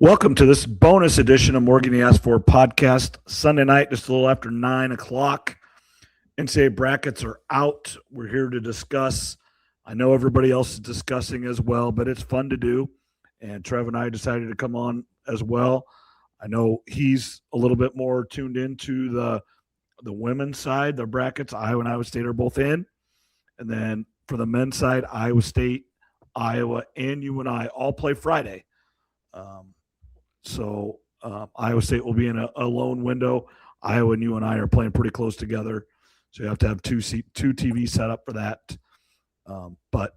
Welcome to this bonus edition of Morgan You Asked For podcast. Sunday night, just a little after 9 o'clock. NCAA brackets are out. We're here to discuss. I know everybody else is discussing as well, but it's fun to do. And Trevor and I decided to come on as well. I know he's a little bit more tuned into the women's side. The brackets, Iowa and Iowa State are both in. And then for the men's side, Iowa State, Iowa, and UNI all play Friday. So Iowa State will be in a lone window. Iowa and UNI are playing pretty close together. So you have to have two TV set up for that. But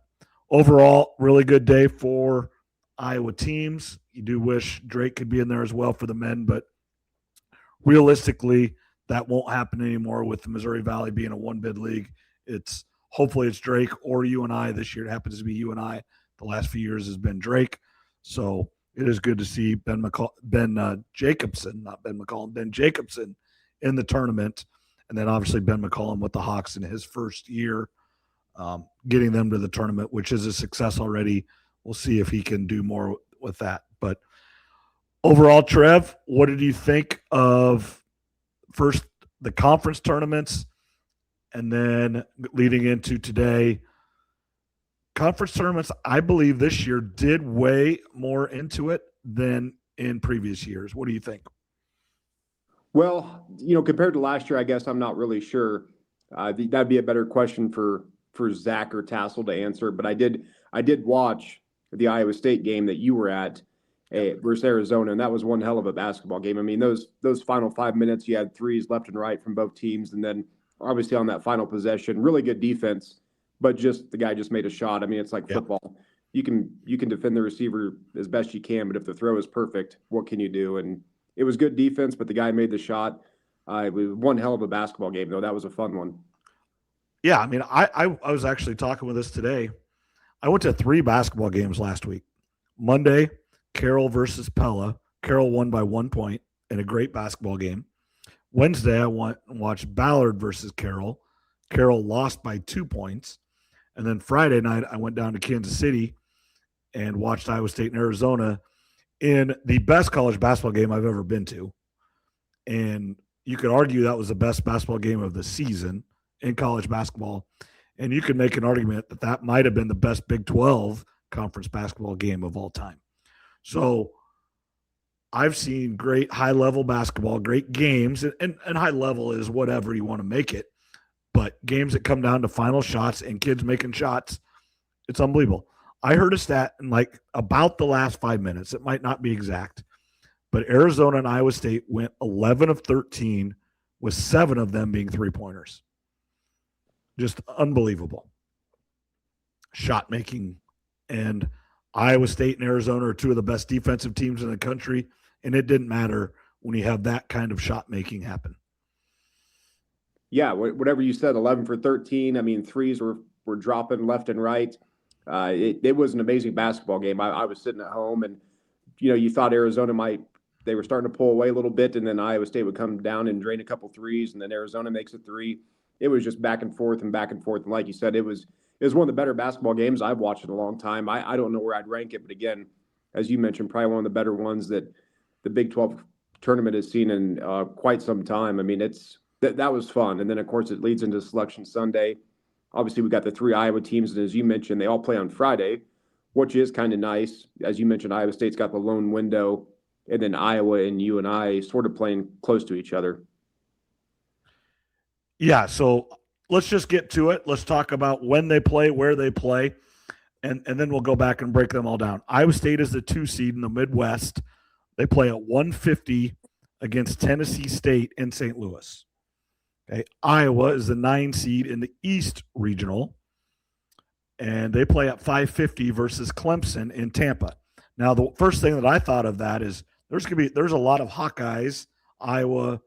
overall, really good day for Iowa teams. You do wish Drake could be in there as well for the men, but realistically, that won't happen anymore with the Missouri Valley being a one-bid league. Hopefully it's Drake or UNI. This year it happens to be UNI. The last few years has been Drake. So it is good to see Ben Jacobson in the tournament. And then obviously Ben McCollum with the Hawks in his first year, getting them to the tournament, which is a success already. We'll see if he can do more with that. But overall, Trev, what did you think of first the conference tournaments and then leading into today? Conference tournaments, I believe this year did way more into it than in previous years. What do you think? Well, compared to last year, I guess I'm not really sure. That'd be a better question for Zach or Tassel to answer. But I did watch the Iowa State game that you were at versus Arizona, and that was one hell of a basketball game. I mean, those final 5 minutes, you had threes left and right from both teams, and then obviously on that final possession, really good defense. But the guy just made a shot. I mean, it's like football. You can defend the receiver as best you can, but if the throw is perfect, what can you do? And it was good defense, but the guy made the shot. It was one hell of a basketball game, though. That was a fun one. Yeah, I mean, I was actually talking with us today. I went to 3 basketball games last week. Monday, Carroll versus Pella. Carroll won by 1 point in a great basketball game. Wednesday, I went and watched Ballard versus Carroll. Carroll lost by 2 points. And then Friday night, I went down to Kansas City and watched Iowa State and Arizona in the best college basketball game I've ever been to. And you could argue that was the best basketball game of the season in college basketball. And you could make an argument that that might have been the best Big 12 conference basketball game of all time. So I've seen great high-level basketball, great games, and high level is whatever you want to make it. But games that come down to final shots and kids making shots, it's unbelievable. I heard a stat in about the last 5 minutes. It might not be exact, but Arizona and Iowa State went 11 of 13 with 7 of them being three-pointers. Just unbelievable. Shot making. And Iowa State and Arizona are 2 of the best defensive teams in the country, and it didn't matter when you have that kind of shot making happen. Yeah, whatever you said, 11 for 13. I mean, threes were dropping left and right. It was an amazing basketball game. I was sitting at home, and you thought Arizona they were starting to pull away a little bit, and then Iowa State would come down and drain a couple threes, and then Arizona makes a 3. It was just back and forth and back and forth. And like you said, it was one of the better basketball games I've watched in a long time. I don't know where I'd rank it, but again, as you mentioned, probably one of the better ones that the Big 12 tournament has seen in quite some time. I mean, that was fun. And then, of course, it leads into Selection Sunday. Obviously, we got the 3 Iowa teams, and as you mentioned, they all play on Friday, which is kind of nice. As you mentioned, Iowa State's got the lone window, and then Iowa and UNI sort of playing close to each other. Yeah, so let's just get to it. Let's talk about when they play, where they play, and then we'll go back and break them all down. Iowa State is the 2 seed in the Midwest. They play at 150 against Tennessee State in St. Louis. Okay. Iowa is the 9 seed in the East Regional, and they play at 550 versus Clemson in Tampa. Now, the first thing that I thought of that is there's a lot of Hawkeyes, Iowa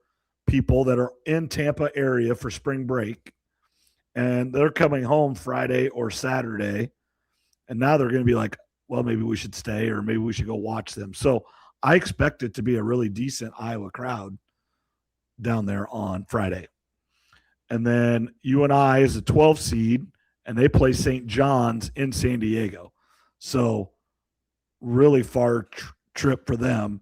people that are in Tampa area for spring break, and they're coming home Friday or Saturday, and now they're going to be like, well, maybe we should stay or maybe we should go watch them. So I expect it to be a really decent Iowa crowd down there on Friday. And then UNI is a 12 seed, and they play St. John's in San Diego. So really far trip for them.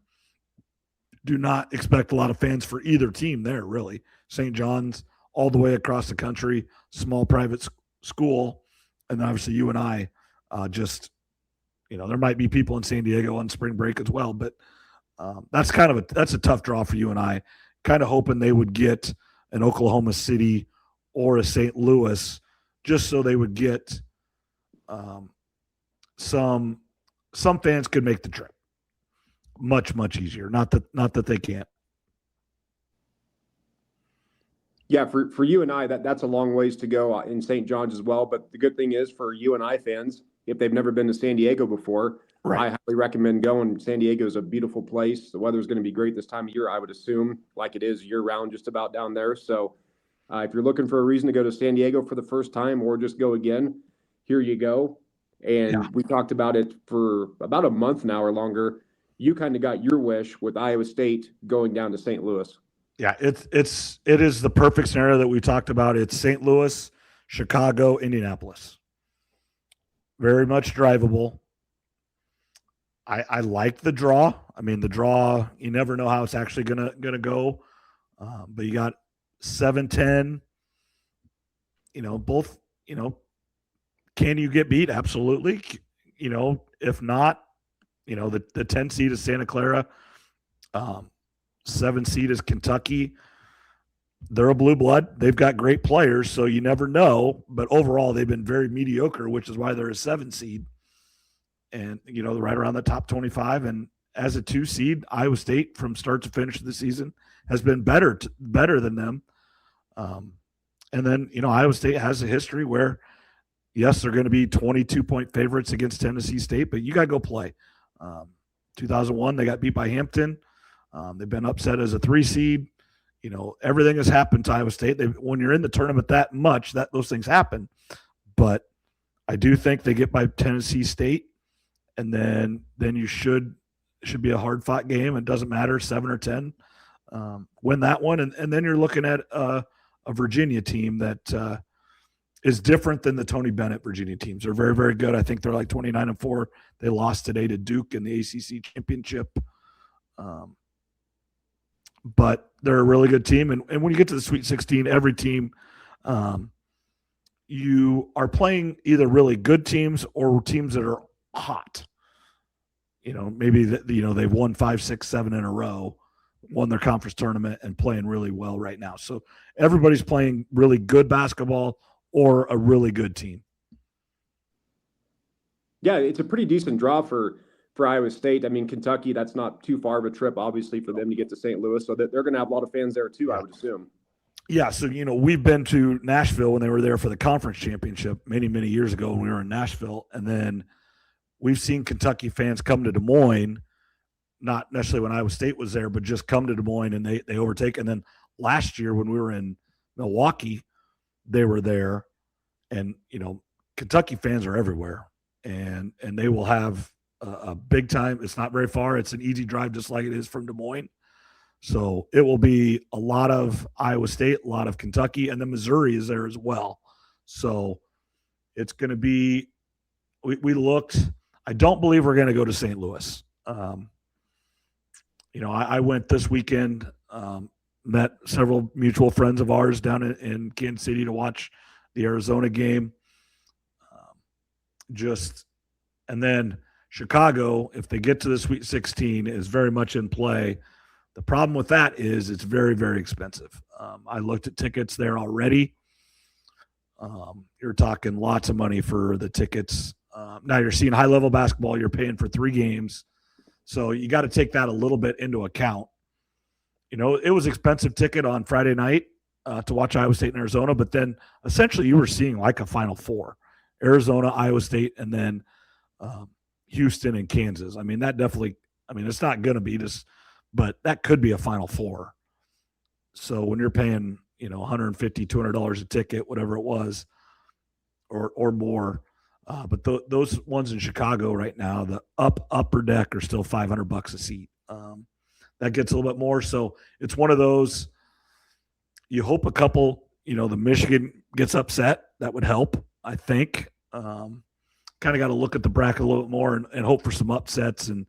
Do not expect a lot of fans for either team there, really. St. John's all the way across the country, small private school, and obviously UNI just, there might be people in San Diego on spring break as well, but that's a tough draw for UNI. Kind of hoping they would get an Oklahoma City or a St. Louis just so they would get some fans could make the trip much, much easier. Not that they can't. Yeah, for you and I, that's a long ways to go in St. John's as well. But the good thing is for you and I fans, if they've never been to San Diego before, right, I highly recommend going. San Diego is a beautiful place. The weather's going to be great this time of year, I would assume, like it is year round just about down there. So if you're looking for a reason to go to San Diego for the first time or just go again, here you go. And we talked about it for about a month now or longer. You kind of got your wish with Iowa State going down to St. Louis. Yeah, it is the perfect scenario that we talked about. It's St. Louis, Chicago, Indianapolis. Very much drivable. I like the draw. I mean, the draw, you never know how it's actually gonna go. But you got 7-10. Both. Can you get beat? Absolutely. If not, the 10 seed is Santa Clara. 7 seed is Kentucky. They're a blue blood. They've got great players, so you never know. But overall, they've been very mediocre, which is why they're a 7 seed. And, right around the top 25. And as a 2 seed, Iowa State from start to finish of the season has been better than them. And then, Iowa State has a history where, yes, they're going to be 22-point favorites against Tennessee State, but you got to go play. 2001, they got beat by Hampton. They've been upset as a 3 seed. Everything has happened to Iowa State. When you're in the tournament that much, those things happen. But I do think they get by Tennessee State, and then you should be a hard-fought game. It doesn't matter, 7 or 10. Win that one, and then you're looking at a Virginia team that is different than the Tony Bennett Virginia teams. They're very, very good. I think they're like 29-4. They lost today to Duke in the ACC championship. But they're a really good team. And when you get to the Sweet 16, every team, you are playing either really good teams or teams that are hot. Maybe they've won 5, 6, 7 in a row, won their conference tournament and playing really well right now. So everybody's playing really good basketball or a really good team. Yeah, it's a pretty decent draw for Iowa State. I mean, Kentucky, that's not too far of a trip, obviously, for them to get to St. Louis. So that they're going to have a lot of fans there, too, I would assume. Yeah, so, we've been to Nashville when they were there for the conference championship many, many years ago when we were in Nashville. And then we've seen Kentucky fans come to Des Moines, not necessarily when Iowa State was there, but just come to Des Moines and they overtake. And then last year when we were in Milwaukee, they were there. And, Kentucky fans are everywhere. And they will have a big time. It's not very far. It's an easy drive just like it is from Des Moines. So it will be a lot of Iowa State, a lot of Kentucky, and then Missouri is there as well. So it's going to be we looked – I don't believe we're going to go to St. Louis. I went this weekend, met several mutual friends of ours down in Kansas City to watch the Arizona game. And then Chicago, if they get to the Sweet 16, is very much in play. The problem with that is it's very, very expensive. I looked at tickets there already. You're talking lots of money for the tickets. Now you're seeing high-level basketball. You're paying for 3 games. So you got to take that a little bit into account. It was expensive ticket on Friday night to watch Iowa State and Arizona, but then essentially you were seeing like a Final Four. Arizona, Iowa State, and then Houston and Kansas. I mean, that definitely – it's not going to be this – but that could be a Final Four. So when you're paying, $150, $200 a ticket, whatever it was, or more, but those ones in Chicago right now, the upper deck are still $500 a seat. That gets a little bit more. So it's one of those. You hope a couple, the Michigan gets upset. That would help, I think. Kind of got to look at the bracket a little bit more and hope for some upsets and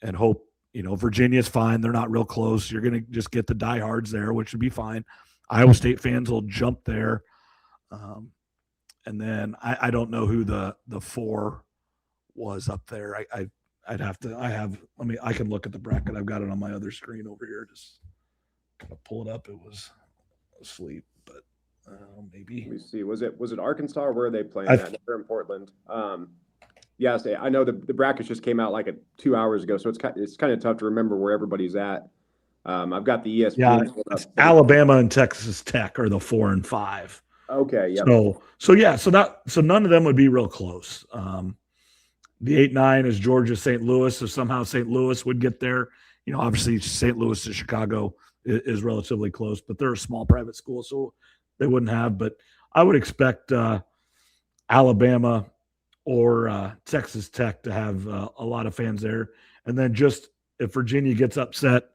and hope, Virginia's fine. They're not real close. You're going to just get the diehards there, which would be fine. Iowa State fans will jump there. And then I don't know who the 4 was up there. I'd have to, I can look at the bracket. I've got it on my other screen over here. Just kind of pull it up. It was asleep, but maybe. Let me see. Was it Arkansas, or where are they playing at? They're in Portland. Yes, I know the brackets just came out like 2 hours ago, so it's kind of tough to remember where everybody's at. I've got the ESPN. Yeah, Alabama and Texas Tech are the 4 and 5. Okay, yeah. So none of them would be real close. The 8-9 is Georgia St. Louis. So somehow St. Louis would get there. Obviously St. Louis to Chicago is relatively close, but they're a small private school, so they wouldn't have. But I would expect Alabama or Texas Tech to have a lot of fans there. And then just if Virginia gets upset,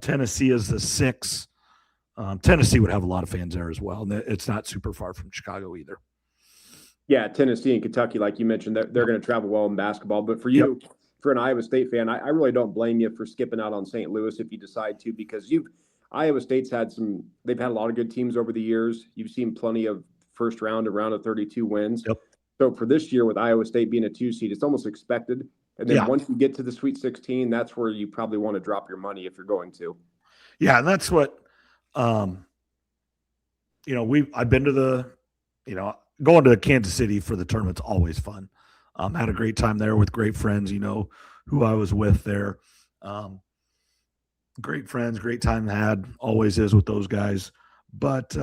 Tennessee is the 6. Tennessee would have a lot of fans there as well. And it's not super far from Chicago either. Yeah, Tennessee and Kentucky, like you mentioned, they're going to travel well in basketball. But for you, for an Iowa State fan, I really don't blame you for skipping out on St. Louis if you decide to, because Iowa State's they've had a lot of good teams over the years. You've seen plenty of first round, a round of 32 wins. Yep. So for this year with Iowa State being a 2 seed, it's almost expected. And then once you get to the Sweet 16, that's where you probably want to drop your money if you're going to. Yeah, and that's what I've been to going to Kansas City for the tournament's always fun. Had a great time there with great friends, who I was with there. Great friends, great time had, always is with those guys. But,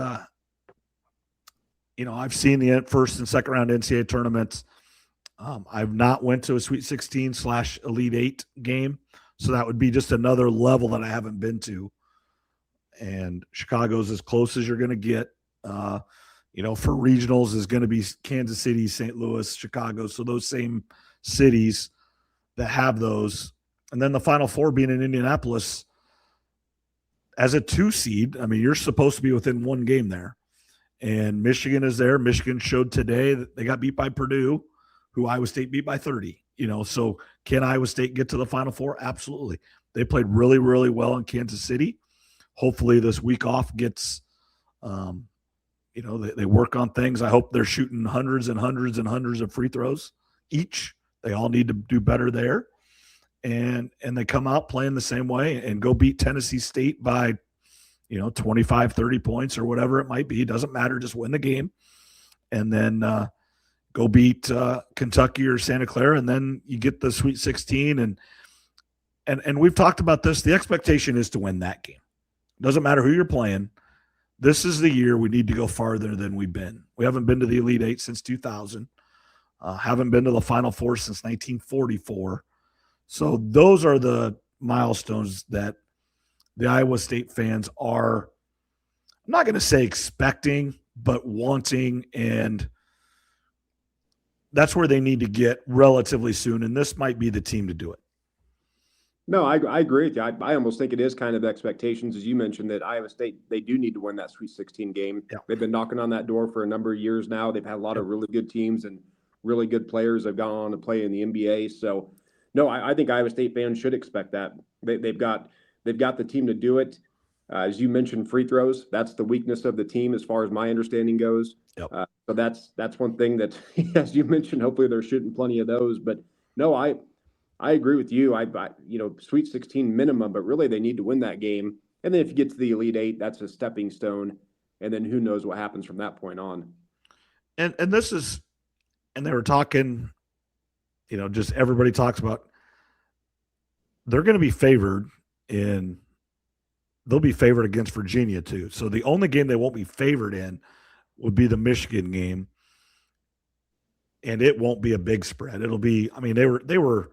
I've seen the first and second round NCAA tournaments. I've not went to a Sweet 16 / Elite 8 game. So that would be just another level that I haven't been to. And Chicago's as close as you're going to get. For regionals is going to be Kansas City, St. Louis, Chicago. So those same cities that have those. And then the Final Four being in Indianapolis as a 2 seed. I mean, you're supposed to be within 1 game there. And Michigan is there. Michigan showed today that they got beat by Purdue, who Iowa State beat by 30. So can Iowa State get to the Final Four? Absolutely. They played really, really well in Kansas City. Hopefully this week off gets they work on things. I hope they're shooting hundreds and hundreds and hundreds of free throws each. They all need to do better there. And they come out playing the same way and go beat Tennessee State by, 25, 30 points or whatever it might be. It doesn't matter. Just win the game. And then go beat Kentucky or Santa Clara. And then you get the Sweet 16. And we've talked about this. The expectation is to win that game. Doesn't matter who you're playing. This is the year we need to go farther than we've been. We haven't been to the Elite 8 since 2000. Haven't been to the Final Four since 1944. So those are the milestones that the Iowa State fans are, I'm not going to say expecting, but wanting, and that's where they need to get relatively soon, and this might be the team to do it. No, I agree with you. I almost think it is kind of expectations, as you mentioned, that Iowa State, they do need to win that Sweet 16 game. Yeah. They've been knocking on that door for a number of years now. They've had a lot of really good teams and really good players that have gone on to play in the NBA. So, no, I think Iowa State fans should expect that. They've got the team to do it. As you mentioned, free throws, that's the weakness of the team as far as my understanding goes. Yep. So that's one thing that, as you mentioned, hopefully they're shooting plenty of those. But, no, I agree with you. Sweet 16 minimum, but really they need to win that game. And then if you get to the Elite 8, that's a stepping stone. And then who knows what happens from that point on. And this is, and they were talking, just everybody talks about, they're going to be favored they'll be favored against Virginia too. So the only game they won't be favored in would be the Michigan game. And it won't be a big spread. It'll be, they were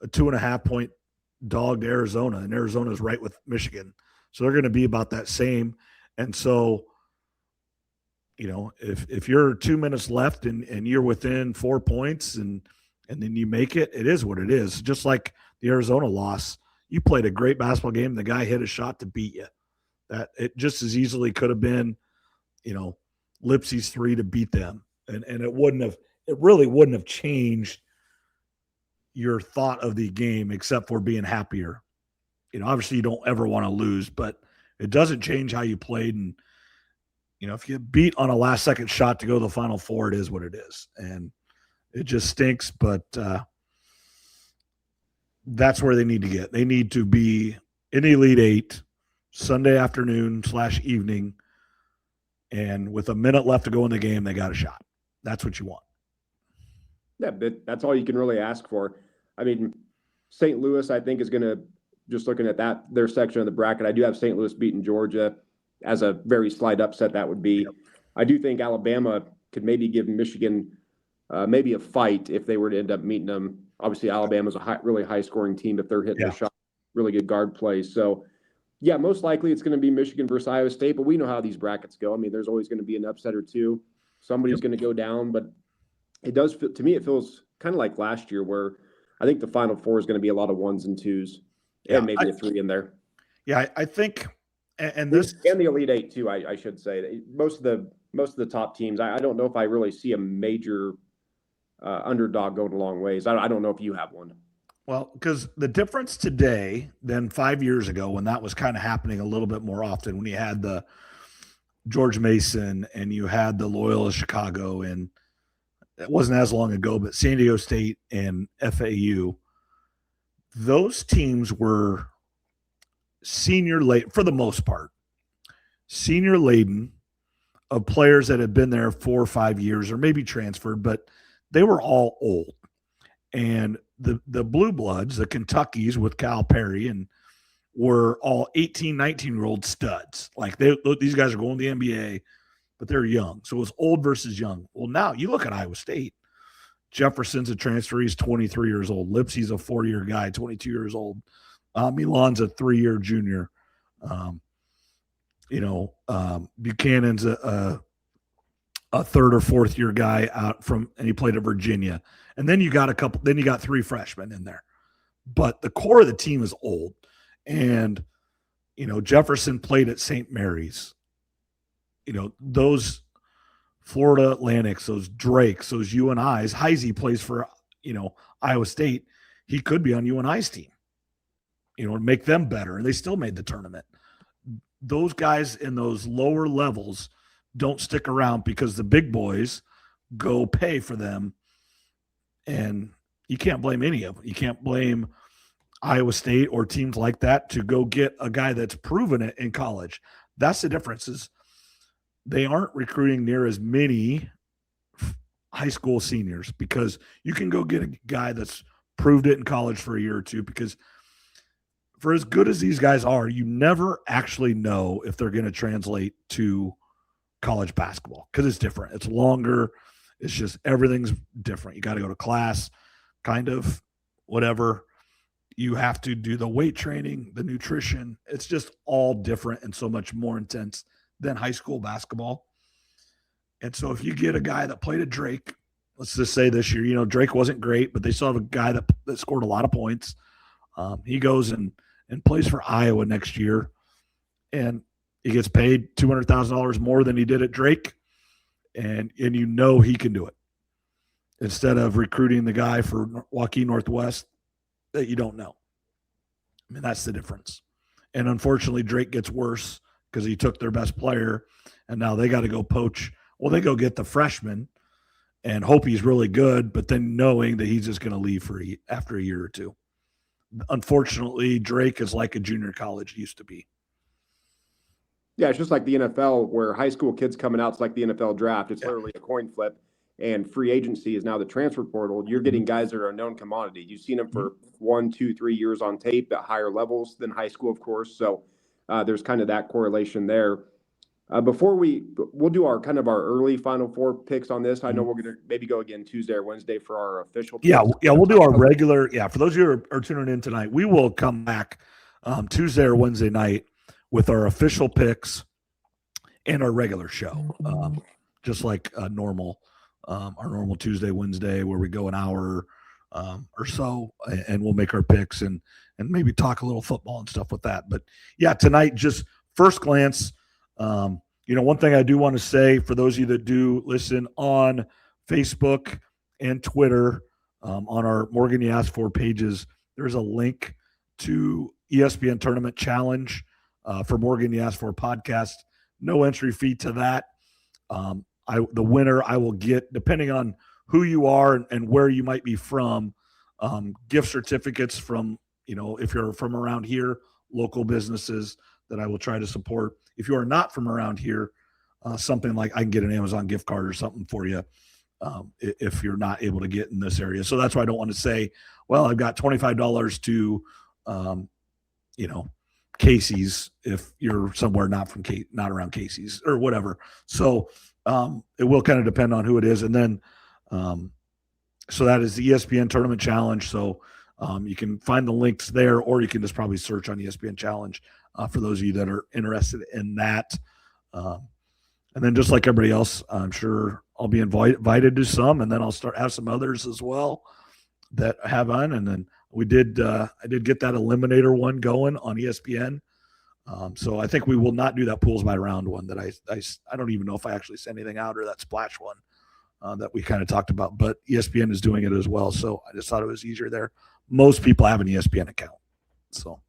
a 2.5 point dog to Arizona, and Arizona's right with Michigan. So they're going to be about that same. And so, if you're 2 minutes left and you're within 4 points and then you make it, it is what it is. Just like the Arizona loss, you played a great basketball game. The guy hit a shot to beat you. That it just as easily could have been, Lipsy's 3 to beat them. And it really wouldn't have changed your thought of the game except for being happier. Obviously you don't ever want to lose, but it doesn't change how you played. And, if you get beat on a last second shot to go to the Final Four, it is what it is. And it just stinks, but that's where they need to get. They need to be in the Elite Eight Sunday afternoon / evening. And with a minute left to go in the game, they got a shot. That's what you want. Yeah, that's all you can really ask for. I mean, St. Louis, I think, is going to, just looking at their section of the bracket, I do have St. Louis beating Georgia as a very slight upset. That would be. Yep. I do think Alabama could maybe give Michigan maybe a fight if they were to end up meeting them. Obviously, Alabama's a really high-scoring team if they're hitting their shot. Really good guard play. So, yeah, most likely it's going to be Michigan versus Iowa State, but we know how these brackets go. I mean, there's always going to be an upset or two. Somebody's going to go down, but it does feel, to me, it feels kind of like last year where I think the Final Four is going to be a lot of 1s and 2s and maybe a 3 in there. Yeah, I think, and this and the Elite Eight too. I should say most of the top teams. I don't know if I really see a major underdog going a long ways. I don't know if you have one. Well, because the difference today than 5 years ago when that was kind of happening a little bit more often, when you had the George Mason and you had the Loyola Chicago, and it wasn't as long ago, but San Diego State and FAU, those teams were senior laden, for the most part, senior laden of players that had been there 4 or 5 years or maybe transferred, but they were all old. And the Blue Bloods, the Kentuckys with Cal Perry, and were all 18, 19-year-old studs. Like these guys are going to the NBA, but they're young. So it was old versus young. Well, now you look at Iowa State. Jefferson's a transfer. He's 23 years old. Lipsey's a 4-year guy, 22 years old. Milan's a 3-year junior. Buchanan's a 3rd or 4th year guy and he played at Virginia. And then you got 3 freshmen in there. But the core of the team is old. And, Jefferson played at St. Mary's. Those Florida Atlantics, those Drakes, those UNIs, Heisey plays for, Iowa State. He could be on UNI's team, and make them better. And they still made the tournament. Those guys in those lower levels don't stick around because the big boys go pay for them. And you can't blame any of them. You can't blame Iowa State or teams like that to go get a guy that's proven it in college. That's the difference, is they aren't recruiting near as many high school seniors because you can go get a guy that's proved it in college for a year or two, because for as good as these guys are, you never actually know if they're going to translate to college basketball because it's different. It's longer. It's just everything's different. You got to go to class, kind of whatever. You have to do the weight training, the nutrition. It's just all different and so much more intense than high school basketball. And so if you get a guy that played at Drake, let's just say this year, Drake wasn't great, but they still have a guy that scored a lot of points. He goes and plays for Iowa next year, and he gets paid $200,000 more than he did at Drake, and he can do it. Instead of recruiting the guy for Waukee Northwest that you don't know. I mean, that's the difference. And unfortunately, Drake gets worse because he took their best player, and now they got to go poach. Well, they go get the freshman and hope he's really good, but then knowing that he's just going to leave after a year or two. Unfortunately, Drake is like a junior college used to be. Yeah, it's just like the NFL where high school kids coming out, it's like the NFL draft. It's literally a coin flip, and free agency is now the transfer portal. You're getting guys that are a known commodity. You've seen them for 1, 2, 3 years on tape at higher levels than high school, of course. So there's kind of that correlation there. Before we'll do our early Final Four picks on this. I know we're going to maybe go again Tuesday or Wednesday for our official picks. Yeah, we'll do our regular. Yeah, for those of you who are tuning in tonight, we will come back Tuesday or Wednesday night with our official picks and our regular show, just like our normal Tuesday, Wednesday, where we go an hour or so, and we'll make our picks and maybe talk a little football and stuff with that. But yeah, tonight, just first glance. One thing I do want to say for those of you that do listen on Facebook and Twitter, On our Morgan You Asked For pages, there's a link to ESPN Tournament Challenge for Morgan You Asked For podcast. No entry fee to that. The winner I will get, depending on who you are and where you might be from, gift certificates from, if you're from around here, local businesses that I will try to support. If you are not from around here, something like I can get an Amazon gift card or something for you if you're not able to get in this area. So that's why I don't want to say, well, I've got $25 to, Casey's if you're somewhere not around Casey's or whatever. So it will kind of depend on who it is. And then, so that is the ESPN Tournament Challenge. So you can find the links there, or you can just probably search on ESPN Challenge for those of you that are interested in that. And then just like everybody else, I'm sure I'll be invited to some, and then I'll have some others as well that have on. And then I did get that eliminator one going on ESPN. So I think we will not do that pools by round one that I don't even know if I actually sent anything out, or that splash one that we kind of talked about, but ESPN is doing it as well. So I just thought it was easier there. Most people have an ESPN account. So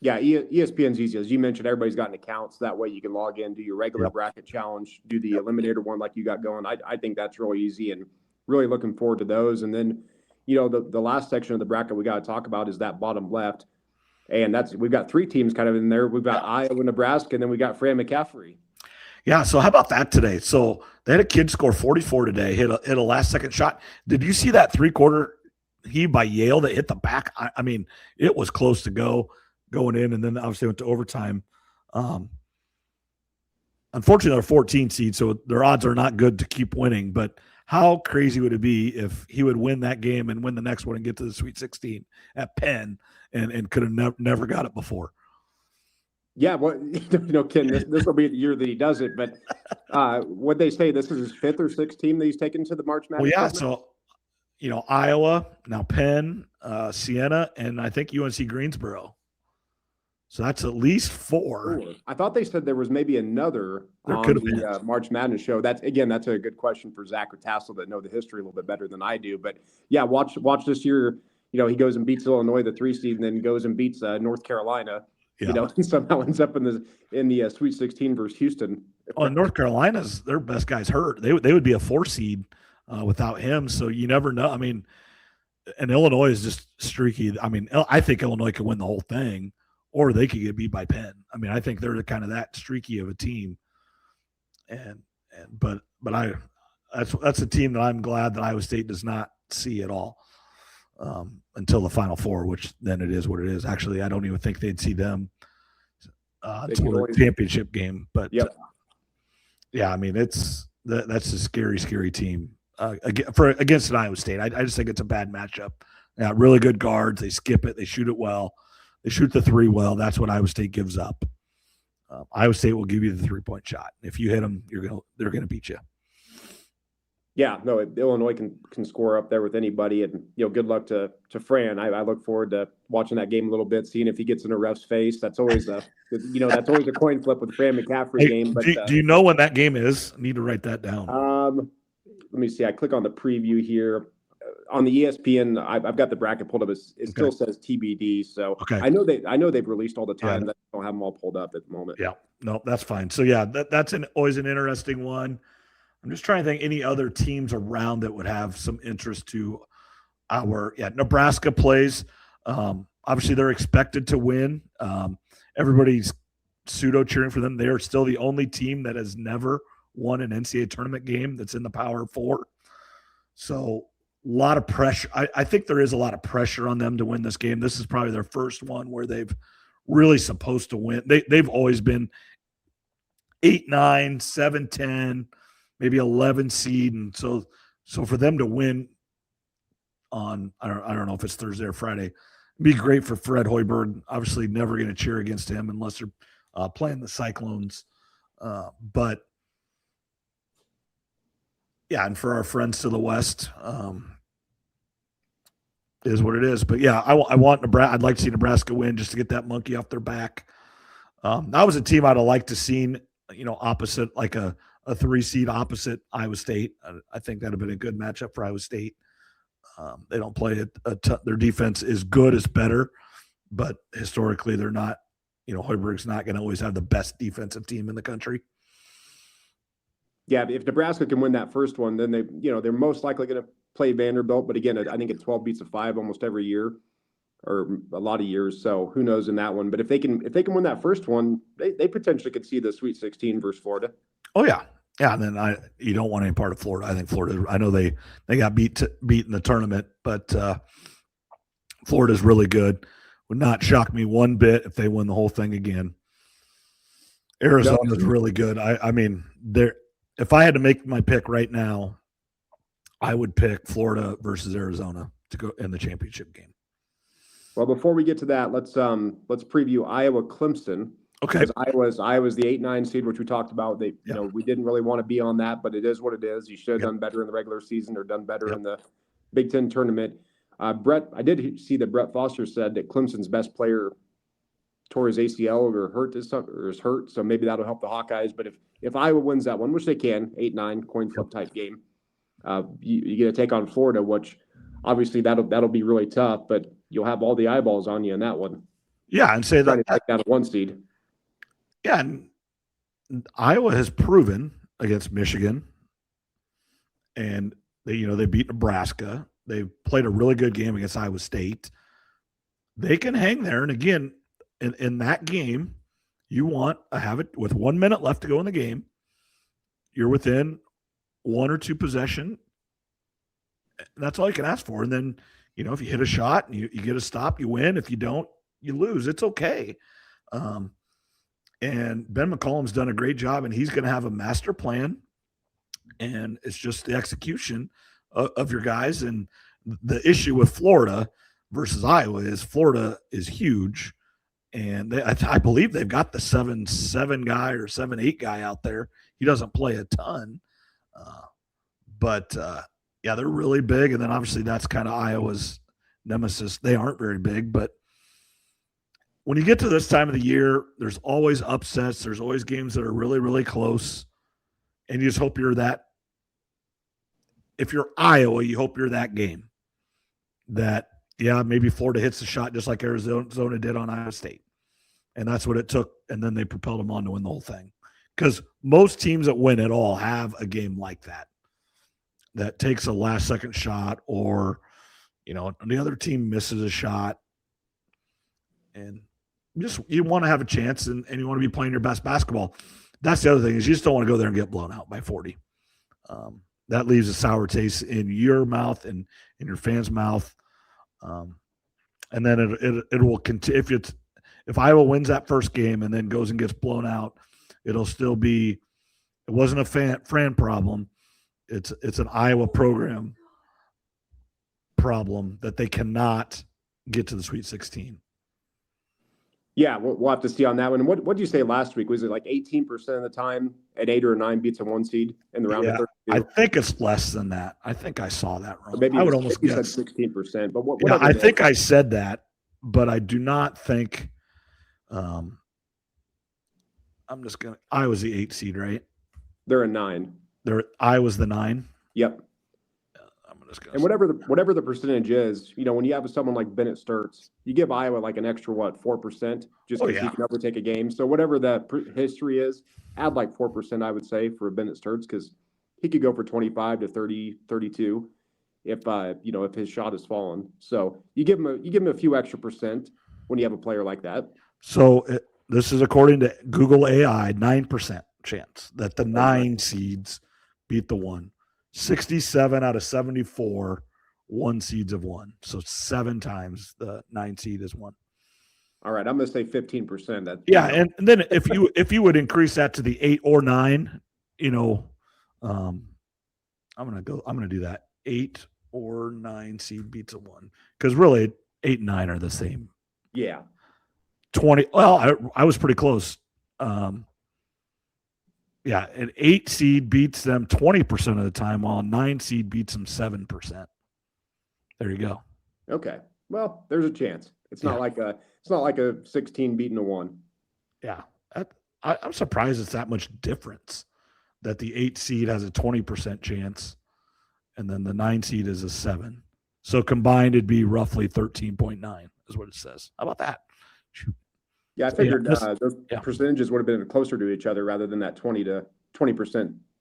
yeah, ESPN's easy. As you mentioned, everybody's got an account, so that way you can log in, do your regular bracket challenge, do the eliminator one like you got going. I think that's really easy, and really looking forward to those. And then, the last section of the bracket we got to talk about is that bottom left. And we've got 3 teams kind of in there. We've got Iowa, Nebraska, and then we got Fran McCaffrey. Yeah, so how about that today? So they had a kid score 44 today, hit a last-second shot. Did you see that three-quarter heave by Yale that hit the back? I mean, it was close to going in, and then obviously went to overtime. Unfortunately, they're 14 seed, so their odds are not good to keep winning. But how crazy would it be if he would win that game and win the next one and get to the Sweet 16 at Penn and could have never got it before? Yeah, well, Ken, this will be the year that he does it. But what they say, this is his 5th or 6th team that he's taken to the March Madness. Well, yeah, so Iowa, now Penn, Siena, and I think UNC Greensboro. So that's at least 4. I thought they said there was maybe another on the March Madness show. That's a good question for Zach or Tassel that know the history a little bit better than I do. But yeah, watch this year. He goes and beats Illinois, the 3 seed, and then goes and beats North Carolina. Yeah. And somehow ends up in the Sweet 16 versus Houston. Well, North Carolina's their best guy's hurt. They would be a 4 seed without him. So you never know. I mean, and Illinois is just streaky. I mean, I think Illinois could win the whole thing, or they could get beat by Penn. I mean, I think they're kind of that streaky of a team. But that's a team that I'm glad that Iowa State does not see at all until the Final Four, which then it is what it is. Actually, I don't even think they'd see them until the championship game. But yeah, I mean, that's a scary, scary team against an Iowa State. I just think it's a bad matchup. Yeah, really good guards. They skip it. They shoot it well. They shoot the 3 well. That's what Iowa State gives up. Iowa State will give you the 3-point shot. If you hit them, they're going to beat you. Yeah, no, Illinois can score up there with anybody, and good luck to Fran. I look forward to watching that game a little bit, seeing if he gets in a ref's face. That's always that's always a coin flip with the Fran McCaffrey game. But do you know when that game is? I need to write that down. Let me see. I click on the preview here on the ESPN. I've got the bracket pulled up. It still says TBD. So okay. I know they've released all the times. Yeah. I don't have them all pulled up at the moment. Yeah, no, that's fine. So yeah, that's always an interesting one. I'm just trying to think any other teams around that would have some interest to Nebraska plays. Obviously, they're expected to win. Everybody's pseudo cheering for them. They are still the only team that has never won an NCAA tournament game that's in the Power 4. So a lot of pressure. I think there is a lot of pressure on them to win this game. This is probably their first one where they've really supposed to win. They've always been 8-9, 7-10. Maybe 11 seed, and so for them to win on I don't know if it's Thursday or Friday, it'd be great for Fred Hoiberg. Obviously, never going to cheer against him unless they're playing the Cyclones. But yeah, and for our friends to the west, is what it is. But yeah, I want Nebraska. I'd like to see Nebraska win just to get that monkey off their back. That was a team I'd have liked to seen, opposite like a 3 seed opposite Iowa State. I think that'd have been a good matchup for Iowa State. They don't play a ton. Their defense is good, it's better, but historically they're not. Hoiberg's not going to always have the best defensive team in the country. Yeah, if Nebraska can win that first one, then they're most likely going to play Vanderbilt. But again, I think a 12 beats a 5 almost every year, or a lot of years. So who knows in that one? But if they can win that first one, they potentially could see the Sweet 16 versus Florida. Oh yeah, yeah. And then you don't want any part of Florida. I think Florida. I know they got beat in the tournament, but Florida's really good. Would not shock me one bit if they win the whole thing again. Arizona's really good. I mean, if I had to make my pick right now, I would pick Florida versus Arizona to go in the championship game. Well, before we get to that, let's preview Iowa Clemson. Okay. Iowa's the 8-9 seed, which we talked about. We didn't really want to be on that, but it is what it is. You should have done better in the regular season or done better in the Big Ten tournament. Brett, I did see that Brett Foster said that Clemson's best player tore his ACL or is hurt, so maybe that'll help the Hawkeyes. But if Iowa wins that one, which they can, 8-9 coin flip type game, you get to take on Florida, which obviously that'll be really tough. But you'll have all the eyeballs on you in that one. Yeah, and say trying to take down a 1 seed. Yeah, and Iowa has proven against Michigan, and they beat Nebraska. They played a really good game against Iowa State. They can hang there, and again, in that game, you want to have it with 1 minute left to go in the game. You're within 1 or 2 possession. That's all you can ask for. And then, if you hit a shot and you get a stop, you win. If you don't, you lose. It's okay. And Ben McCollum's done a great job, and he's going to have a master plan. And it's just the execution of your guys. And the issue with Florida versus Iowa is Florida is huge. And I believe they've got the 7-7 guy or 7-8 guy out there. He doesn't play a ton. But they're really big. And then obviously that's kind of Iowa's nemesis. They aren't very big, but when you get to this time of the year, there's always upsets. There's always games that are really, really close. And you just hope you're that. If you're Iowa, you hope you're that game. That, maybe Florida hits the shot just like Arizona did on Iowa State. And that's what it took. And then they propelled them on to win the whole thing. Because most teams that win it all have a game like that. That takes a last-second shot, or, the other team misses a shot. And you want to have a chance, and you want to be playing your best basketball. That's the other thing, is you just don't want to go there and get blown out by 40. That leaves a sour taste in your mouth and in your fans' mouth. And then it will continue. If Iowa wins that first game and then goes and gets blown out, it'll still be. It wasn't a Fran problem. It's an Iowa program problem that they cannot get to the Sweet 16. Yeah, we'll have to see on that one. What did you say last week? Was it like 18% of the time at 8 or 9 beats a 1 seed in the round of 32? I think it's less than that. I think I saw that wrong. Maybe I would almost guess 16%. But what I think I said that, but I do not think. I'm just gonna. I was the 8 seed, right? They're a 9. I was the 9. Yep. And whatever the percentage is, when you have someone like Bennett Sturts, you give Iowa like an extra 4% just because he can overtake a game. So whatever the history is, add like 4%, I would say, for Bennett Sturts, because he could go for 25 to 30, 32 if his shot is fallen. So you give him a few extra percent when you have a player like that. So this is according to Google AI, 9% chance that the 9 seeds beat the 1. 67 out of 74 1 seeds have won. So 7 times the 9 seed is won. All right, I'm going to say 15%. And then if you would increase that to the 8 or 9, I'm going to do that. 8 or 9 seed beats a 1, because really 8 and 9 are the same. Yeah. 20. Well, I was pretty close. An 8 seed beats them 20% of the time, while a 9 seed beats them 7%. There you go. Okay. Well, there's a chance. It's not like a 16 beating a 1. Yeah. I'm surprised it's that much difference, that the 8 seed has a 20% chance and then the 9 seed is a 7. So combined, it'd be roughly 13.9 is what it says. How about that? Yeah, I figured those yeah. percentages would have been closer to each other rather than that 20%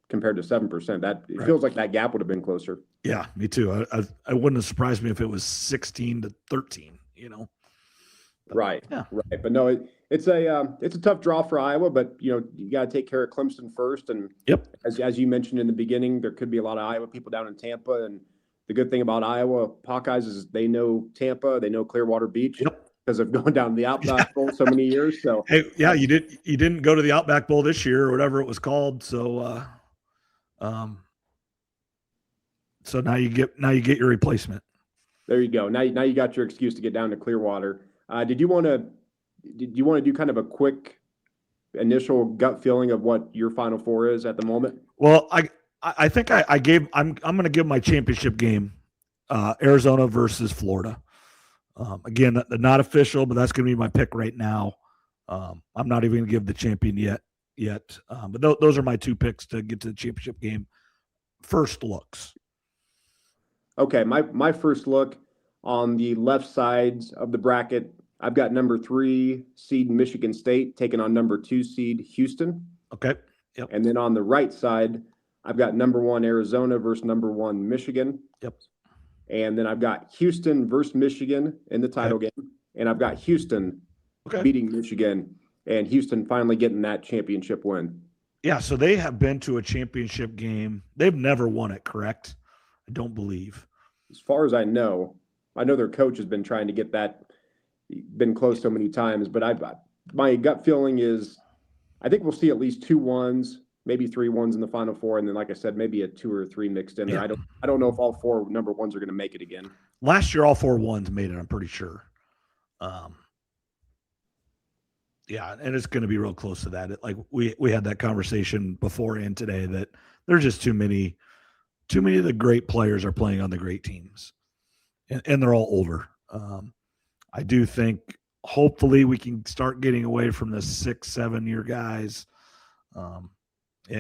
compared to 7%. That it feels like that gap would have been closer. Yeah, me too. I wouldn't have surprised me if it was 16 to 13. But, right. Yeah. Right. But no, it's a tough draw for Iowa. But you got to take care of Clemson first. And Yep. as you mentioned in the beginning, there could be a lot of Iowa people down in Tampa. And the good thing about Iowa Hawkeyes is they know Tampa, they know Clearwater Beach. Yep. Because of going down to the Outback Bowl so many years. So hey, yeah, you didn't go to the Outback Bowl this year or whatever it was called. So so now you get your replacement. There you go. Now you got your excuse to get down to Clearwater. Did you want to do kind of a quick initial gut feeling of what your Final Four is at the moment? Well, I think I'm going to give my championship game Arizona versus Florida. Again, not official, but that's going to be my pick right now. I'm not even going to give the champion yet. But those are my two picks to get to the championship game. First looks. Okay, my first look on the left sides of the bracket, I've got number 3 seed Michigan State taking on number 2 seed Houston. Okay. Yep. And then on the right side, I've got number 1 Arizona versus number 1 Michigan. Yep. And then I've got Houston versus Michigan in the title game. And I've got Houston beating Michigan and Houston finally getting that championship win. Yeah, so they have been to a championship game. They've never won it, correct? I don't believe. As far as I know their coach has been trying to get that, been close so many times, but my gut feeling is I think we'll see at least 2 1s, maybe 3 1s in the Final Four, and then, like I said, maybe a 2 or 3 mixed in there. I don't know if all 4 number 1s are going to make it again. Last year, all 4 1s made it. I'm pretty sure. Yeah, and it's going to be real close to that. Like we had that conversation before and today that there's just too many of the great players are playing on the great teams, and they're all older. I do think hopefully we can start getting away from the 6-7 year guys.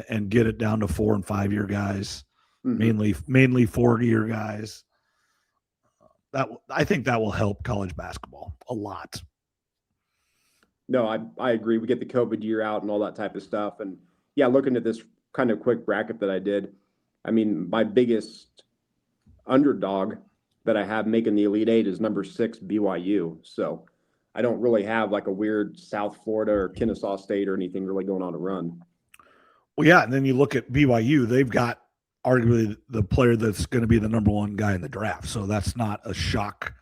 And get it down to 4 and 5 year guys, mainly 4-year guys. I think that will help college basketball a lot. No, I agree. We get the COVID year out and all that type of stuff. And yeah, looking at this kind of quick bracket that I did, I mean, my biggest underdog that I have making the Elite Eight is number 6 BYU. So I don't really have like a weird South Florida or Kennesaw State or anything really going on a run. Well, yeah, and then you look at BYU, they've got arguably the player that's going to be the number 1 guy in the draft. So that's not a shock.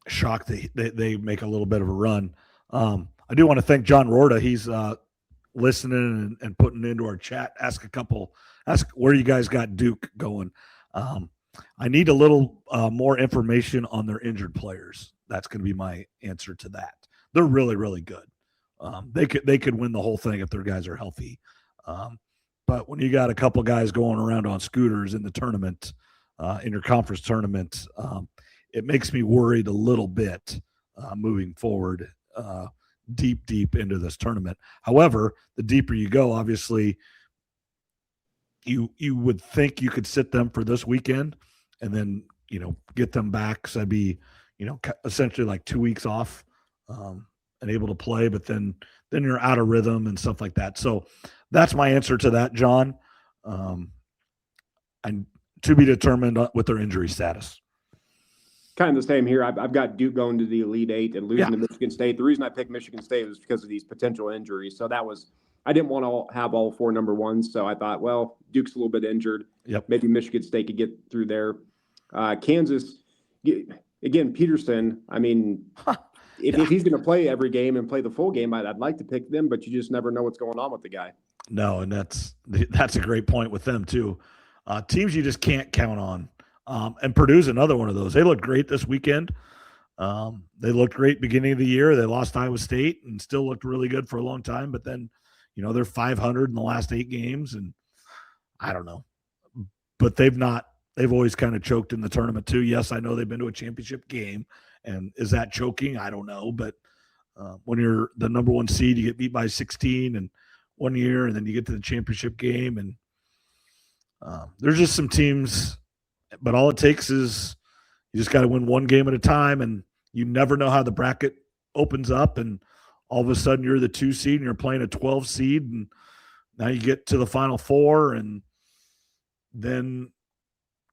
Shock that they make a little bit of a run. I do want to thank John Rorta. He's listening and putting into our chat. Ask where you guys got Duke going. I need a little more information on their injured players. That's going to be my answer to that. They're really, really good. They could win the whole thing if their guys are healthy. But when you got a couple guys going around on scooters in the tournament, in your conference tournament, it makes me worried a little bit moving forward deep into this tournament. However, the deeper you go, obviously, you would think you could sit them for this weekend and then, get them back. So that'd be, essentially like 2 weeks off and able to play, but then you're out of rhythm and stuff like that. So that's my answer to that, John. And to be determined with their injury status. Kind of the same here. I've got Duke going to the Elite Eight and losing to Michigan State. The reason I picked Michigan State was because of these potential injuries. So I didn't want to have all 4 number 1s. So I thought, well, Duke's a little bit injured. Yep. Maybe Michigan State could get through there. Kansas, again, Peterson. I mean, if he's going to play every game and play the full game, I'd like to pick them, but you just never know what's going on with the guy. No, and that's a great point with them too. Teams you just can't count on. And Purdue's another one of those. They looked great this weekend. They looked great beginning of the year. They lost Iowa State and still looked really good for a long time. But then, they're 500 in the last 8 games, and I don't know. But they've always kind of choked in the tournament too. Yes, I know they've been to a championship game, and is that choking? I don't know. But when you're the number 1 seed, you get beat by 16 and 1 year, and then you get to the championship game, and there's just some teams but all it takes is you just got to win one game at a time, and you never know how the bracket opens up, and all of a sudden you're the 2 seed and you're playing a 12 seed, and now you get to the Final Four, and then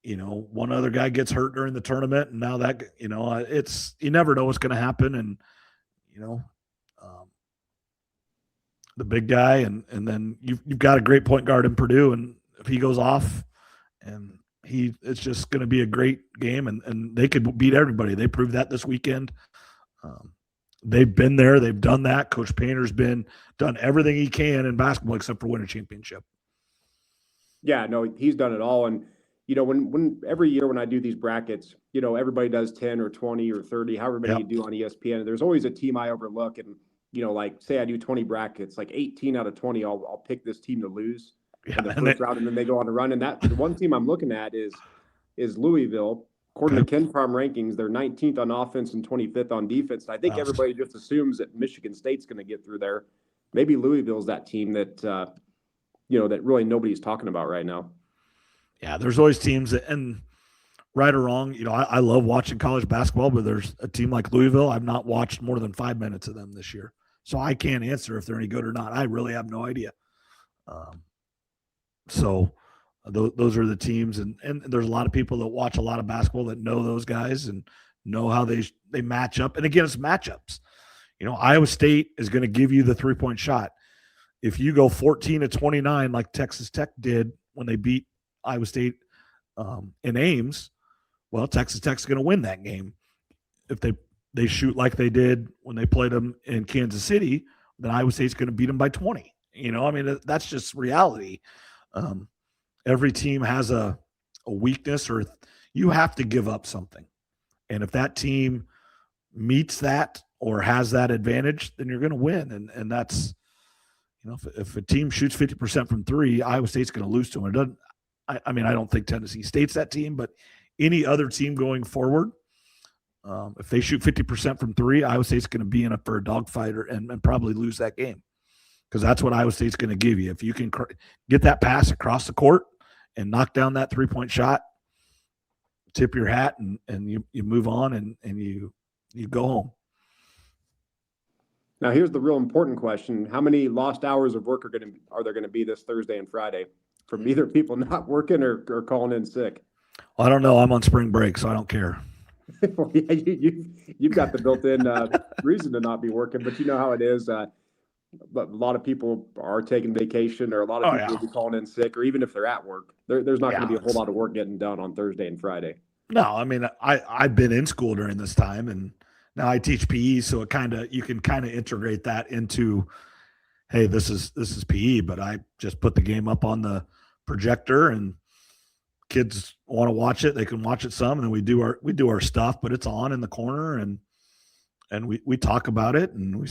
one other guy gets hurt during the tournament, and now that it's you never know what's going to happen, and um, the big guy, and then you've got a great point guard in Purdue, and if he goes off, and it's just going to be a great game, and they could beat everybody. They proved that this weekend. They've been there, they've done that. Coach Painter's done everything he can in basketball except for win a championship. Yeah, no, he's done it all. And when every year when I do these brackets, everybody does 10 or 20 or 30, however many you do on ESPN. There's always a team I overlook, and like say I do 20 brackets, like 18 out of 20, I'll pick this team to lose in the first round, and then they go on a run. And the one team I'm looking at is Louisville. According to Ken Prom rankings, they're 19th on offense and 25th on defense. And I think everybody just assumes that Michigan State's going to get through there. Maybe Louisville's that team that that really nobody's talking about right now. Yeah, there's always teams that, and right or wrong, I love watching college basketball, but there's a team like Louisville. I've not watched more than 5 minutes of them this year, so I can't answer if they're any good or not. I really have no idea. So those are the teams, and there's a lot of people that watch a lot of basketball that know those guys and know how they match up. And again, it's matchups. Iowa State is going to give you the 3-point shot. If you go 14-29 like Texas Tech did when they beat Iowa State in Ames, well, Texas Tech's going to win that game. If they shoot like they did when they played them in Kansas City, then Iowa State's going to beat them by 20. That's just reality. Every team has a weakness, or you have to give up something. And if that team meets that or has that advantage, then you're going to win. And that's, if a team shoots 50% from three, Iowa State's going to lose to them. It doesn't. I don't think Tennessee State's that team, but any other team going forward, if they shoot 50% from three, Iowa State's going to be in for a dogfight and probably lose that game, because that's what Iowa State's going to give you. If you can get that pass across the court and knock down that 3-point shot, tip your hat, and you move on and you go home. Now, here's the real important question: how many lost hours of work are there going to be this Thursday and Friday from either people not working or calling in sick? Well, I don't know. I'm on spring break, so I don't care. Well, yeah, you've got the built-in reason to not be working, but you know how it is. But a lot of people are taking vacation, or a lot of people will be calling in sick, or even if they're at work, there's not going to be a whole lot of work getting done on Thursday and Friday. No, I've been in school during this time, and now I teach PE, so you can kind of integrate that into, hey, this is PE, but I just put the game up on the projector, and kids want to watch it, they can watch it some, and then we do our stuff, but it's on in the corner, and we talk about it, and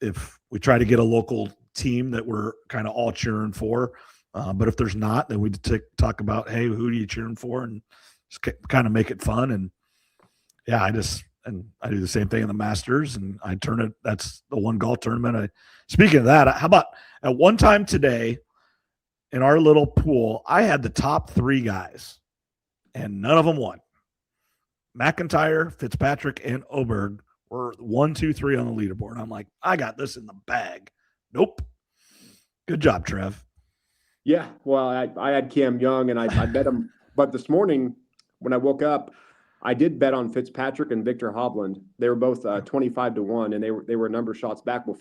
if we try to get a local team that we're kind of all cheering for, but if there's not, then we talk about, hey, who are you cheering for, and just kind of make it fun. And yeah, I do the same thing in the Masters, and that's the one golf tournament. Speaking of that, how about at one time today in our little pool, I had the top 3 guys, and none of them won. McIntyre, Fitzpatrick, and Oberg were 1, 2, 3 on the leaderboard. I'm like, I got this in the bag. Nope. Good job, Trev. Yeah, well, I had Cam Young, and I bet him. But this morning when I woke up, I did bet on Fitzpatrick and Victor Hovland. They were both 25-1, and they were a number of shots back. Well,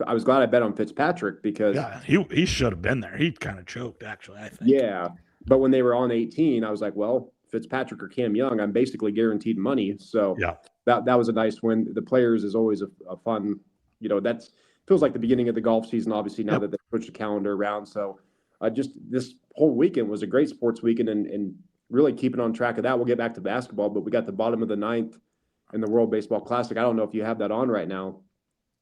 I was glad I bet on Fitzpatrick because he should have been there. He kind of choked, actually, I think. Yeah, but when they were on 18, I was like, well, Fitzpatrick or Cam Young, I'm basically guaranteed money. So that was a nice win. The Players is always a fun, that feels like the beginning of the golf season, obviously, now that they pushed the calendar around. So just this whole weekend was a great sports weekend, and really keeping on track of that. We'll get back to basketball, but we got the bottom of the 9th in the World Baseball Classic. I don't know if you have that on right now.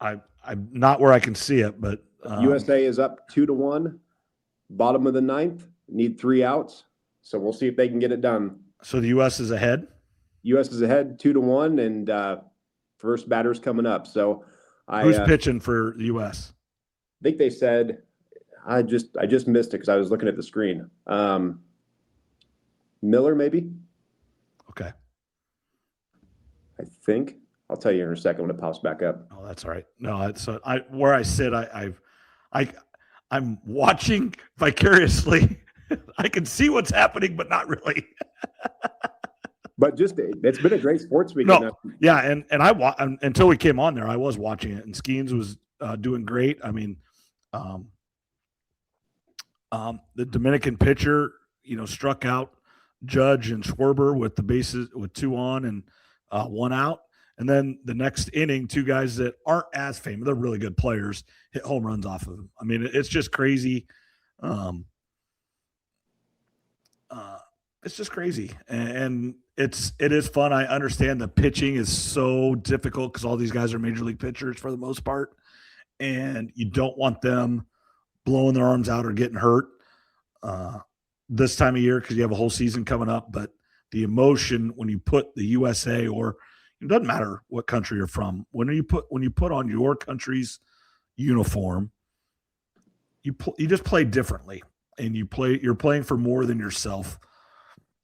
I'm not where I can see it, but USA is up 2-1, bottom of the 9th, need 3 outs. So we'll see if they can get it done. So the U.S. is ahead? U.S. is ahead 2-1, and first batter's coming up. So who's pitching for the U.S.? I think they said, I just missed it because I was looking at the screen. Miller, maybe. Okay. I think. I'll tell you in a second when it pops back up. Oh, that's all right. No, it's where I sit. I'm watching vicariously. I can see what's happening, but not really. But just it's been a great sports weekend. No, yeah, and until we came on there, I was watching it, and Skeens was doing great. I mean, the Dominican pitcher, struck out Judge and Schwarber with the bases with 2 on and 1 out. And then the next inning, 2 guys that aren't as famous, they're really good players, hit home runs off of them. I mean, it's just crazy. It's just crazy. And it is fun. I understand the pitching is so difficult because all these guys are major league pitchers for the most part. And you don't want them blowing their arms out or getting hurt this time of year because you have a whole season coming up. But the emotion when you put the USA, or it doesn't matter what country you're from, when you put on your country's uniform, you just play differently, and you're playing for more than yourself.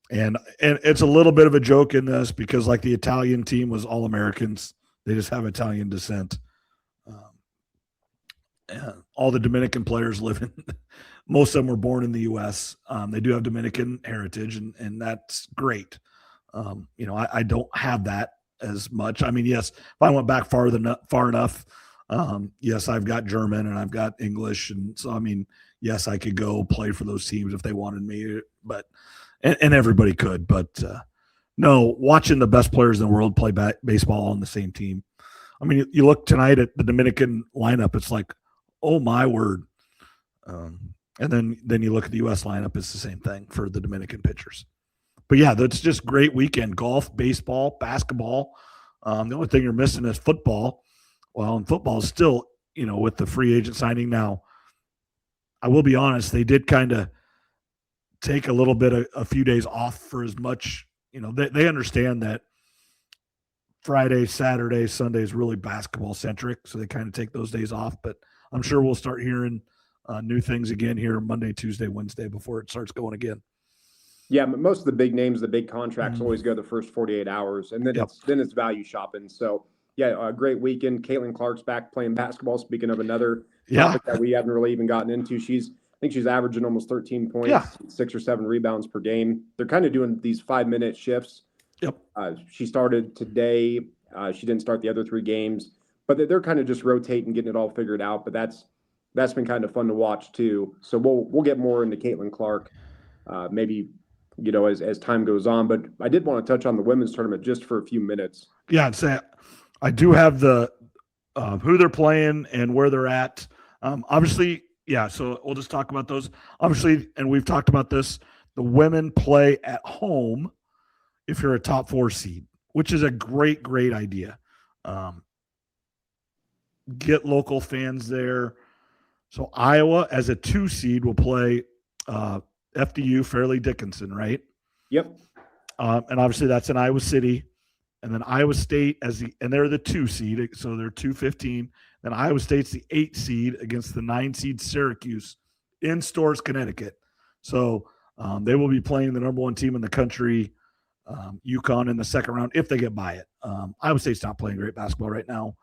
And it's a little bit of a joke in this because like the Italian team was all Americans. They just have Italian descent. And all the Dominican players live in, most of them were born in the U.S. They do have Dominican heritage, and that's great. I don't have that as much. I mean, yes, if I went back far enough, yes, I've got German and I've got English. And so, I mean, yes, I could go play for those teams if they wanted me, but, and everybody could, but no, watching the best players in the world play baseball on the same team. I mean, you look tonight at the Dominican lineup, it's like, oh my word. And then you look at the U.S. lineup, it's the same thing for the Dominican pitchers. But yeah, that's just great weekend. Golf, baseball, basketball. The only thing you're missing is football. Well, and football is still, with the free agent signing now, I will be honest, they did kind of take a few days off for as much, they understand that Friday, Saturday, Sunday is really basketball centric. So they kind of take those days off, but I'm sure we'll start hearing new things again here Monday, Tuesday, Wednesday before it starts going again. Yeah, but most of the big names, the big contracts always go the first 48 hours, and then it's value shopping. So, yeah, a great weekend. Caitlin Clark's back playing basketball. Speaking of another topic that we haven't really even gotten into, I think she's averaging almost 13 points, 6 or 7 rebounds per game. They're kind of doing these 5-minute shifts. Yep. She started today. She didn't start the other 3 games, but they're kind of just rotating, getting it all figured out. But that's been kind of fun to watch too. So we'll get more into Caitlin Clark, maybe as time goes on. But I did want to touch on the women's tournament just for a few minutes. Yeah, I do have the who they're playing and where they're at. Obviously, yeah. So we'll just talk about those. Obviously, and we've talked about this. The women play at home if you're a top 4 seed, which is a great, great idea. Get local fans there. So Iowa as a 2 seed will play FDU Fairleigh Dickinson, right? Yep. And obviously that's in Iowa City. And then Iowa State and they're the 2 seed, so they're 2-15. Then Iowa State's the 8 seed against the 9 seed Syracuse in Storrs, Connecticut. So they will be playing the number 1 team in the country, UConn, in the second round if they get by it. Iowa State's not playing great basketball right now.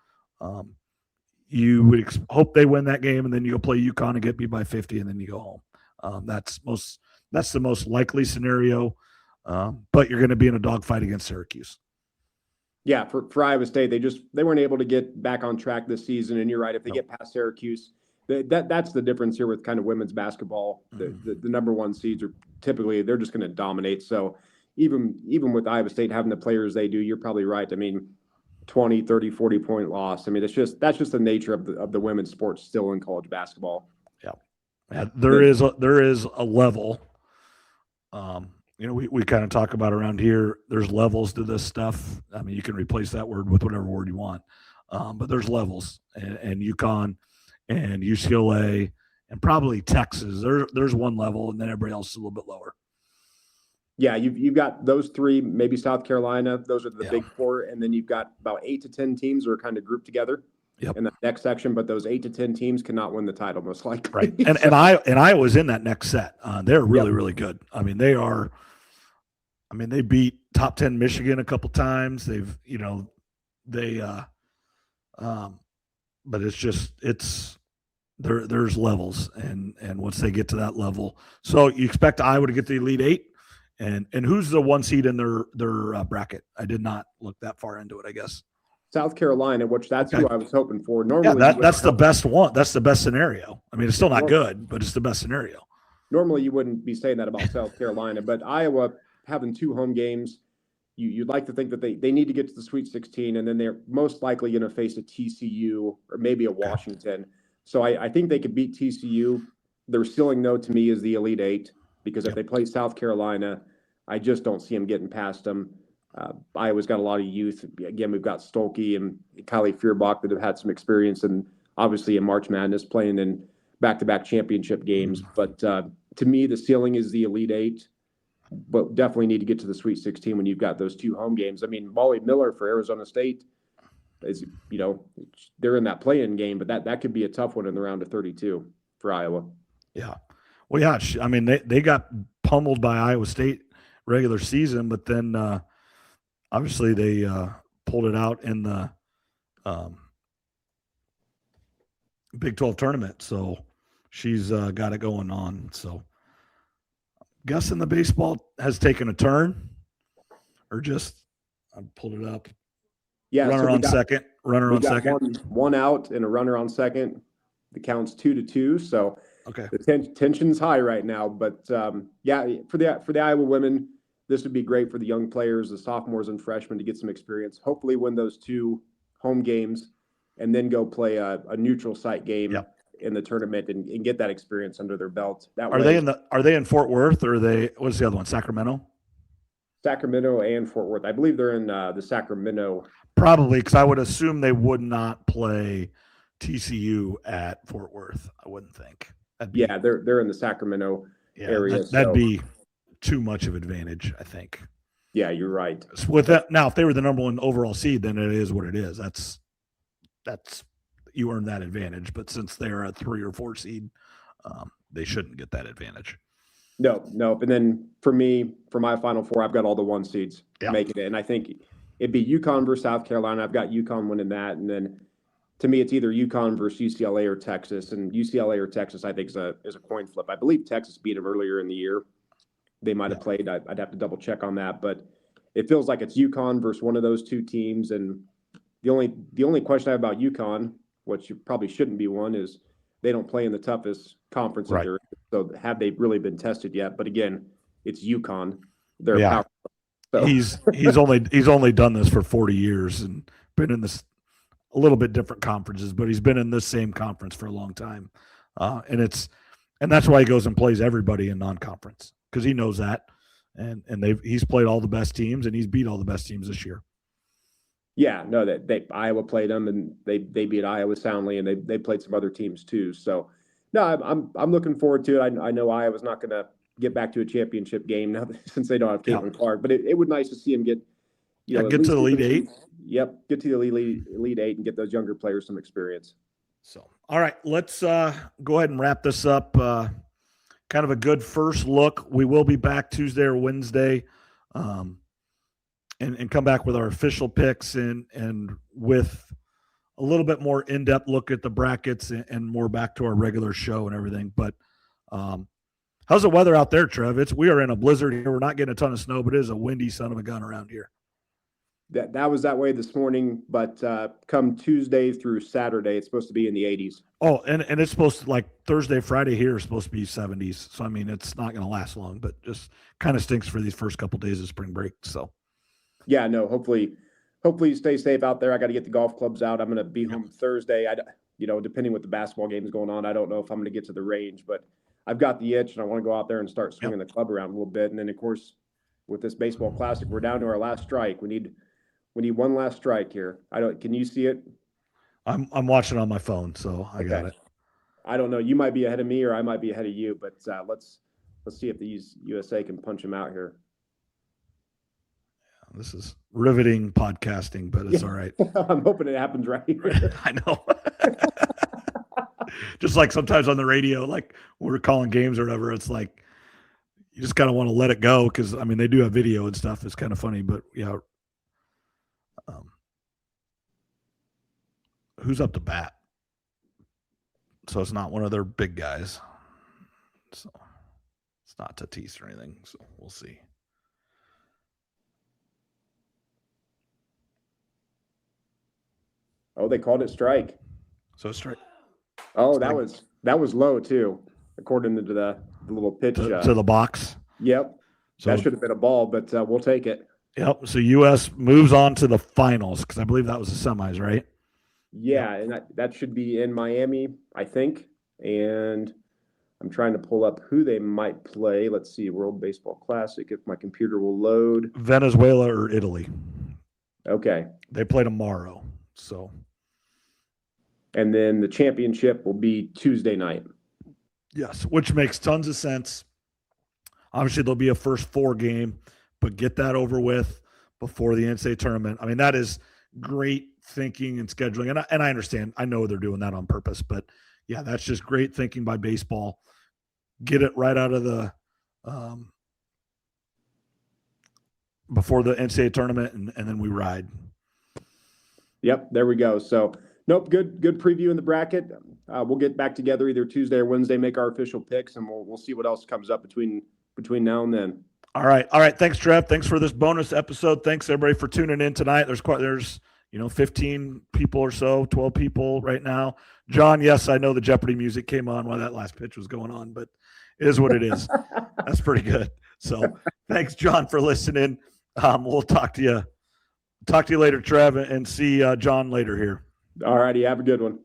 You would hope they win that game, and then you go play UConn and get beat by 50, and then you go home. That's the most likely scenario. But you're going to be in a dogfight against Syracuse. Yeah, for Iowa State, they weren't able to get back on track this season. And you're right, if they get past Syracuse, that's the difference here with kind of women's basketball. The number 1 seeds are typically they're just going to dominate. So even with Iowa State having the players they do, you're probably right. I mean, 20, 30, 40-point loss. I mean, that's just the nature of the women's sports still in college basketball. Yeah, there is a level. We kind of talk about around here. There's levels to this stuff. I mean, you can replace that word with whatever word you want, but there's levels, and UConn and UCLA and probably Texas. There's one level, and then everybody else is a little bit lower. Yeah, you've got those 3, maybe South Carolina. Those are the big 4, and then you've got about 8 to 10 teams that are kind of grouped together in the next section. But those 8 to 10 teams cannot win the title, most likely. Right, and I was in that next set. They're really really good. I mean, they are. I mean, they beat top 10 Michigan a couple times. They've, but there's levels, and once they get to that level, so you expect Iowa to get the Elite Eight, and who's the one seed in their bracket? I did not look that far into it, I guess. South Carolina, which that's okay. Who I was hoping for. Normally, that's the best one. That's the best scenario. I mean, it's still not good, but it's the best scenario. Normally, you wouldn't be saying that about South Carolina, but Iowa having 2 home games, you'd like to think that they need to get to the Sweet 16, and then they're most likely going to face a TCU or maybe a Washington. So I think they could beat TCU. Their ceiling, though, to me, is the Elite Eight, because if they play South Carolina, I just don't see them getting past them. Iowa's got a lot of youth. Again, we've got Stolke and Kylie Feuerbach that have had some experience, and obviously in March Madness playing in back-to-back championship games. But to me, the ceiling is the Elite Eight, but definitely need to get to the Sweet 16 when you've got those 2 home games. I mean, Molly Miller for Arizona State is, they're in that play-in game, but that could be a tough one in the round of 32 for Iowa. Yeah. Well, yeah, I mean, they got pummeled by Iowa State regular season, but then obviously they pulled it out in the Big 12 tournament. So she's got it going on. So guessing the baseball has taken a turn, or just I pulled it up. Yeah, runner on second. One out and a runner on second. The count's 2-2. So okay, the tension's high right now. But yeah, for the Iowa women, this would be great for the young players, the sophomores and freshmen, to get some experience. Hopefully, win those 2 home games, and then go play a neutral site game in the tournament and get that experience under their belt. Are they in Fort Worth, or what's the other one? Sacramento and Fort Worth. I believe they're in the Sacramento. Probably, because I would assume they would not play TCU at Fort Worth. I wouldn't think. They're in the Sacramento area. That'd be too much of advantage, I think. Yeah, you're right. With that, now, if they were the number 1 overall seed, then it is what it is. That's you earn that advantage. But since they're a 3 or 4 seed, they shouldn't get that advantage. No. And then for me, for my Final Four, I've got all the 1 seeds making it, and I think it'd be UConn versus South Carolina. I've got UConn winning that, and then to me, it's either UConn versus UCLA or Texas, and UCLA or Texas, I think, is a coin flip. I believe Texas beat them earlier in the year. They might have played. I'd have to double check on that, but it feels like it's UConn versus one of those 2 teams. And the only question I have about UConn, which probably shouldn't be one, is they don't play in the toughest conference. Right. So have they really been tested yet? But again, it's UConn. They're powerful. So. He's only done this for 40 years and been in this a little bit different conferences, but he's been in this same conference for a long time, and that's why he goes and plays everybody in non-conference, because he knows that, and he's played all the best teams, and he's beat all the best teams this year. Yeah, no, Iowa played them, and they beat Iowa soundly, and they played some other teams too. So, no, I'm looking forward to it. I know Iowa's not going to get back to a championship game now since they don't have Caitlin Clark, but it would nice to see him get get to the Elite Eight. Yep, get to the Elite Eight and get those younger players some experience. So, all right, let's go ahead and wrap this up. Kind of a good first look. We will be back Tuesday or Wednesday, and come back with our official picks and with a little bit more in-depth look at the brackets and more back to our regular show and everything. But how's the weather out there, Trev? We are in a blizzard here. We're not getting a ton of snow, but it is a windy son of a gun around here. That was that way this morning, but come Tuesday through Saturday, it's supposed to be in the 80s. Oh, and it's supposed to, like Thursday, Friday here is supposed to be 70s. So, I mean, it's not going to last long, but just kind of stinks for these first couple of days of spring break. So, yeah, no, hopefully you stay safe out there. I got to get the golf clubs out. I'm going to be home Thursday. Depending what the basketball game is going on, I don't know if I'm going to get to the range, but I've got the itch and I want to go out there and start swinging the club around a little bit. And then, of course, with this baseball classic, we're down to our last strike. We need one last strike here. Can you see it? I'm watching on my phone, so I got it. I don't know. You might be ahead of me, or I might be ahead of you. But let's see if the USA can punch him out here. This is riveting podcasting, but it's all right. I'm hoping it happens right here. I know. Just like sometimes on the radio, like when we're calling games or whatever, it's like you just kind of want to let it go because, I mean, they do have video and stuff. It's kind of funny, but yeah. Who's up to bat? So it's not one of their big guys. So it's not Tatis or anything. So we'll see. Oh, they called it strike. So strike. Oh, that was low too, according to the little pitch to the box. Yep. So that should have been a ball, but we'll take it. Yep. So U.S. moves on to the finals because I believe that was the semis, right? Yeah, and that should be in Miami, I think. And I'm trying to pull up who they might play. Let's see, World Baseball Classic, if my computer will load. Venezuela or Italy. Okay. They play tomorrow. So. And then the championship will be Tuesday night. Yes, which makes tons of sense. Obviously, there'll be a first 4 game, but get that over with before the NCAA tournament. I mean, that is great thinking and scheduling. And I understand. I know they're doing that on purpose. But, yeah, that's just great thinking by baseball. Get it right out of the before the NCAA tournament, and then we ride. Yep, there we go. So, nope, good preview in the bracket. We'll get back together either Tuesday or Wednesday, make our official picks, and we'll see what else comes up between now and then. All right. Thanks, Trev. Thanks for this bonus episode. Thanks everybody for tuning in tonight. There's 15 people or so, 12 people right now. John, yes, I know the Jeopardy music came on while that last pitch was going on, but it is what it is. That's pretty good. So thanks, John, for listening. We'll talk to you later, Trev, and see John later here. All righty. Have a good one.